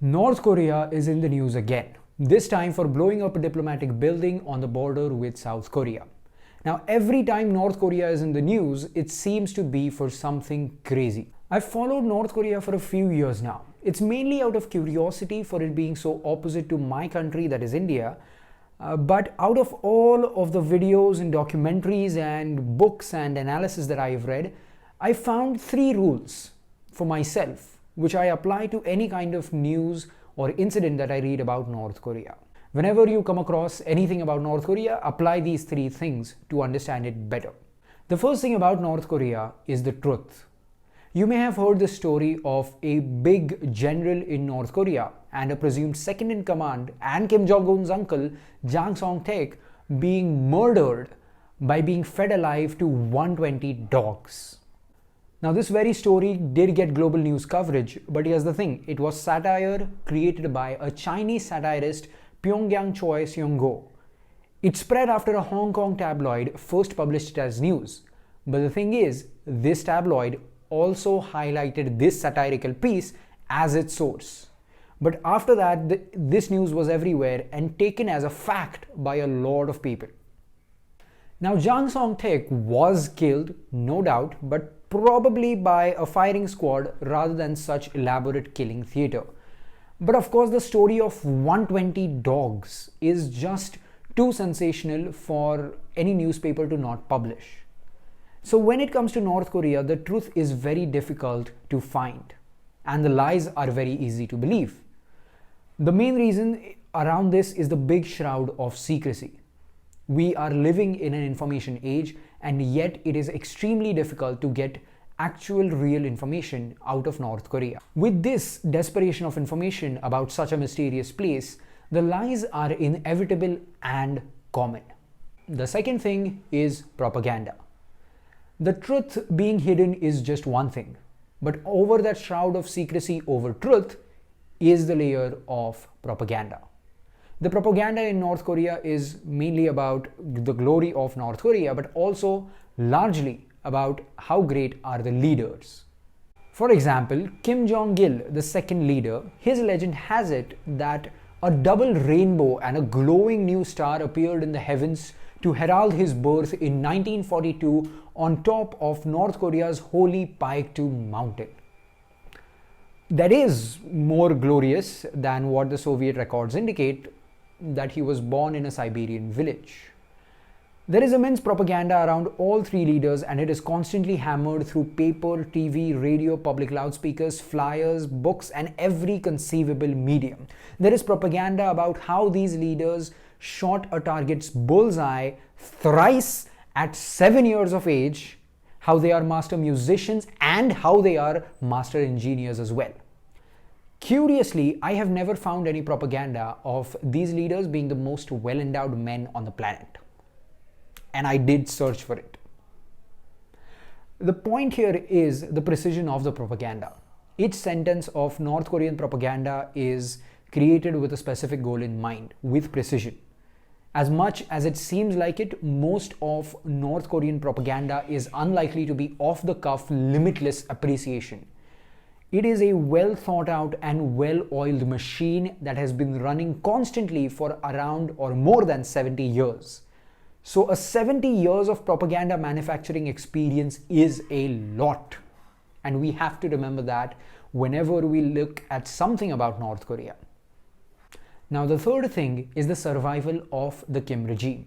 North Korea is in the news again, this time for blowing up a diplomatic building on the border with South Korea. Now, every time North Korea is in the news, it seems to be for something crazy. I've followed North Korea for a few years now. It's mainly out of curiosity for it being so opposite to my country, that is India. But out of all of the videos and documentaries and books and analysis that I've read, I found 3 rules for myself, which I apply to any kind of news or incident that I read about North Korea. Whenever you come across anything about North Korea, apply these 3 things to understand it better. The first thing about North Korea is the truth. You may have heard the story of a big general in North Korea and a presumed second in command and Kim Jong-un's uncle, Jang Song-taek, being murdered by being fed alive to 120 dogs. Now, this very story did get global news coverage, but here's the thing, it was satire created by a Chinese satirist, Pyongyang Choi Seong-go. It spread after a Hong Kong tabloid first published it as news. But the thing is, this tabloid also highlighted this satirical piece as its source. But after that, this news was everywhere and taken as a fact by a lot of people. Now, Jang Song-taek was killed, no doubt, but probably by a firing squad rather than such elaborate killing theatre. But of course, the story of 120 dogs is just too sensational for any newspaper to not publish. So when it comes to North Korea, the truth is very difficult to find, and the lies are very easy to believe. The main reason around this is the big shroud of secrecy. We are living in an information age, and yet it is extremely difficult to get actual real information out of North Korea. With this desperation of information about such a mysterious place, the lies are inevitable and common. The second thing is propaganda. The truth being hidden is just one thing, but over that shroud of secrecy over truth is the layer of propaganda. The propaganda in North Korea is mainly about the glory of North Korea, but also largely about how great are the leaders. For example, Kim Jong-il, the second leader, his legend has it that a double rainbow and a glowing new star appeared in the heavens to herald his birth in 1942 on top of North Korea's holy Paektu mountain. That is more glorious than what the Soviet records indicate, that he was born in a Siberian village. There is immense propaganda around all 3 leaders, and it is constantly hammered through paper, TV, radio, public loudspeakers, flyers, books, and every conceivable medium. There is propaganda about how these leaders shot a target's bullseye thrice at 7 years of age, how they are master musicians, and how they are master engineers as well. Curiously, I have never found any propaganda of these leaders being the most well-endowed men on the planet. And I did search for it. The point here is the precision of the propaganda. Each sentence of North Korean propaganda is created with a specific goal in mind, with precision. As much as it seems like it, most of North Korean propaganda is unlikely to be off-the-cuff, limitless appreciation. It is a well thought out and well-oiled machine that has been running constantly for around or more than 70 years. So a 70 years of propaganda manufacturing experience is a lot. And we have to remember that whenever we look at something about North Korea. Now, the third thing is the survival of the Kim regime.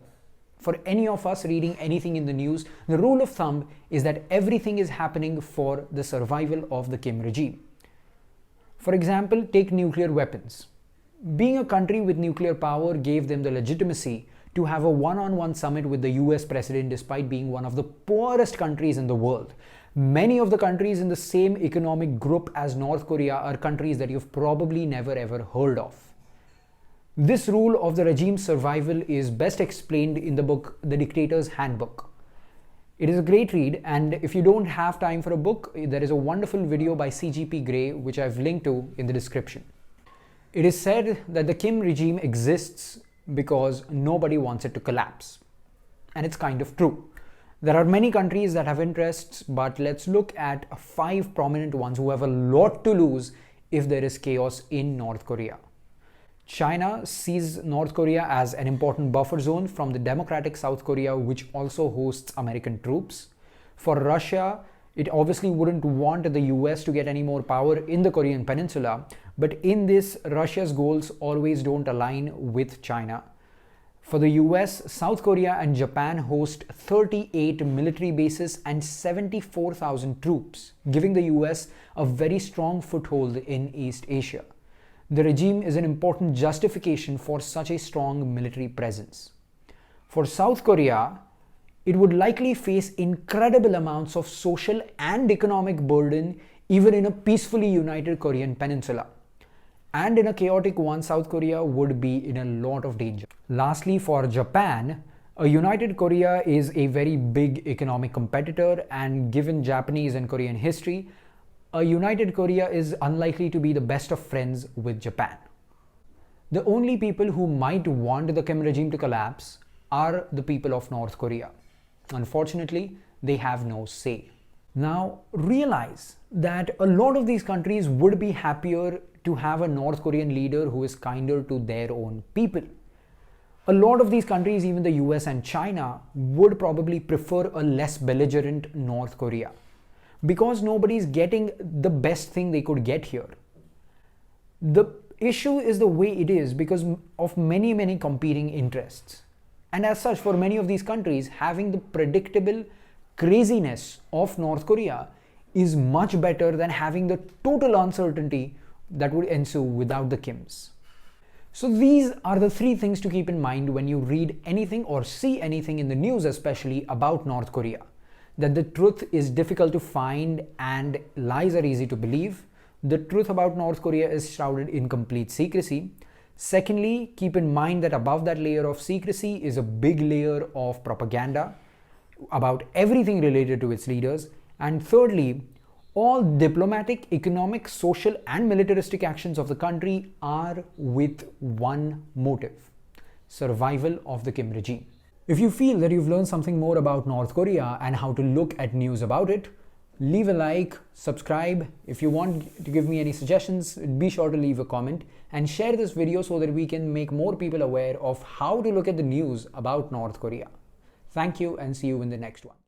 For any of us reading anything in the news, the rule of thumb is that everything is happening for the survival of the Kim regime. For example, take nuclear weapons. Being a country with nuclear power gave them the legitimacy to have a one-on-one summit with the US president despite being one of the poorest countries in the world. Many of the countries in the same economic group as North Korea are countries that you've probably never ever heard of. This rule of the regime's survival is best explained in the book The Dictator's Handbook. It is a great read, and if you don't have time for a book, there is a wonderful video by CGP Grey which I've linked to in the description. It is said that the Kim regime exists because nobody wants it to collapse. And it's kind of true. There are many countries that have interests, but let's look at 5 prominent ones who have a lot to lose if there is chaos in North Korea. China sees North Korea as an important buffer zone from the democratic South Korea, which also hosts American troops. For Russia, it obviously wouldn't want the US to get any more power in the Korean peninsula, but in this, Russia's goals always don't align with China. For the US, South Korea and Japan host 38 military bases and 74,000 troops, giving the US a very strong foothold in East Asia. The regime is an important justification for such a strong military presence. For South Korea, it would likely face incredible amounts of social and economic burden even in a peacefully united Korean peninsula. And in a chaotic one, South Korea would be in a lot of danger. Lastly, for Japan, a united Korea is a very big economic competitor, and given Japanese and Korean history, a united Korea is unlikely to be the best of friends with Japan. The only people who might want the Kim regime to collapse are the people of North Korea. Unfortunately, they have no say. Now, realize that a lot of these countries would be happier to have a North Korean leader who is kinder to their own people. A lot of these countries, even the US and China, would probably prefer a less belligerent North Korea, because nobody's getting the best thing they could get here. The issue is the way it is because of many competing interests. And as such, for many of these countries, having the predictable craziness of North Korea is much better than having the total uncertainty that would ensue without the Kims. So these are the three things to keep in mind when you read anything or see anything in the news, especially about North Korea. That the truth is difficult to find and lies are easy to believe. The truth about North Korea is shrouded in complete secrecy. Secondly, keep in mind that above that layer of secrecy is a big layer of propaganda about everything related to its leaders. And thirdly, all diplomatic, economic, social and militaristic actions of the country are with one motive: survival of the Kim regime. If you feel that you've learned something more about North Korea and how to look at news about it, leave a like, subscribe. If you want to give me any suggestions, be sure to leave a comment and share this video so that we can make more people aware of how to look at the news about North Korea. Thank you and see you in the next one.